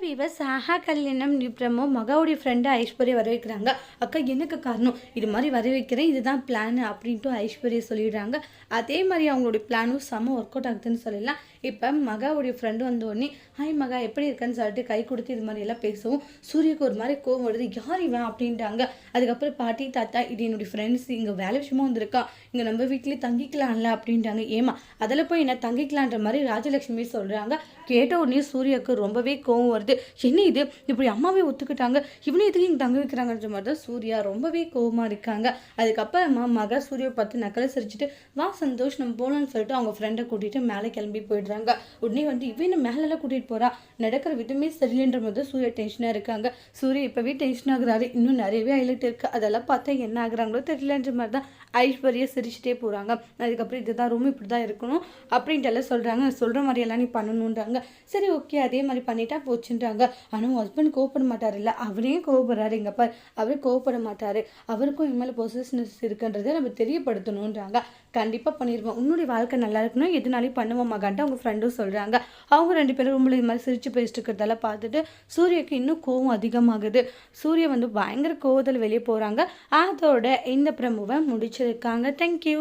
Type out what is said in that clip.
Viewers ஆஹா கல்யாணம் நிப்ரமோ மகாவுடைய friend Aishwarya வர வைக்கிறாங்க. அக்கா எனக்கு காரணம் இது மாதிரி வர வைக்கிறேன், இதுதான் பிளான் அப்படின்ட்டு ஐஸ்வர்யா சொல்லிடுறாங்க. அதே மாதிரி அவங்களுடைய பிளானும் செம்ம ஒர்க் அவுட் ஆகுதுன்னு சொல்லலாம். இப்போ மகாவுடைய ஃப்ரெண்டு வந்தோடனே ஹாய் மகா எப்படி இருக்குன்னு சொல்லிட்டு கை கொடுத்து இது மாதிரி எல்லாம் பேசவும் சூரியக்கு ஒரு மாதிரி கோவம் வருது. யார் இவன் அப்படின்ட்டாங்க. அதுக்கப்புறம் பாட்டி தாத்தா இது என்னுடைய ஃப்ரெண்ட்ஸ் இங்கே வேலை விஷயமா வந்திருக்கா, இங்கே நம்ம வீட்லேயே தங்கிக்கலாம்ல அப்படின்ட்டாங்க. ஏமா அதில் போய் என்ன தங்கிக்கலான்ற மாதிரி ராஜலட்சுமி சொல்கிறாங்க. கேட்ட உடனே சூர்யாவுக்கு ரொம்பவே கோவம் வருது. என்ன இது இப்படி அம்மாவே ஒத்துக்கிட்டாங்க, இவனே எதுக்கு இங்கே தங்க வைக்கிறாங்கன்ற மாதிரி தான் சூர்யா ரொம்பவே கோவமாக இருக்காங்க. அதுக்கப்புறமா மகா சூர்யா பார்த்து நக்கலை சிரிச்சுட்டு வா சந்தோஷ் நம்ம போகலான்னு சொல்லிட்டு அவங்க ஃப்ரெண்டை கூட்டிகிட்டு மேலே கிளம்பி போயிடுறாங்க. உடனே வந்து இவன் மேலெல்லாம் கூட்டிகிட்டு போகிறா, நடக்கிற விதமே சரியில்லைன்ற மாதிரி தான் சூர்யா டென்ஷனாக இருக்காங்க. சூர்யா இப்போவே டென்ஷன் ஆகுறாரு, இன்னும் நிறையவே ஹைலைட் இருக்குது, அதெல்லாம் பார்த்தா என்ன ஆகுறாங்களோ தெரியலன்ற மாதிரி தான் ஐஸ்வர்யா சிரிச்சுட்டே போகிறாங்க. அதுக்கப்புறம் இதுதான் ரூம் இப்படி தான் இருக்கணும் அப்படின்ட்டு எல்லாம் சொல்கிறாங்க. சொல்கிற மாதிரியெல்லாம் நீ பண்ணணுன்றாங்க. சரி ஓகே அதே மாதிரி பண்ணிட்டா போச்சுன்றாங்க. ஆனால் ஹஸ்பண்ட் கோவப்பட மாட்டார், இல்லை அவரே கோவப்படுறாரு. இங்கே பார் அவர் கோவப்பட மாட்டார், அவருக்கும் என் மேலே பொசிஷனஸ் இருக்குன்றதை நம்ம தெரியப்படுத்தணுன்றாங்க. கண்டிப்பாக பண்ணிடுவோம், உன்னுடைய வாழ்க்கை நல்லா இருக்கணும் எதுனாலையும் பண்ணுவோம் மகான்ட்டு அவங்க ஃப்ரெண்டும் சொல்கிறாங்க. அவங்க ரெண்டு பேரும் ரூமில் இது மாதிரி சிரிச்சு பேசிட்டு இருக்கிறதெல்லாம் பார்த்துட்டு சூர்யாவுக்கு இன்னும் கோவம் அதிகமாகுது. சூர்யா வந்து பயங்கர கோவத்தில் வெளியே போகிறாங்க. அதோட இந்த ப்ரமோவை முடிச்சிருக்காங்க. தேங்க்யூ.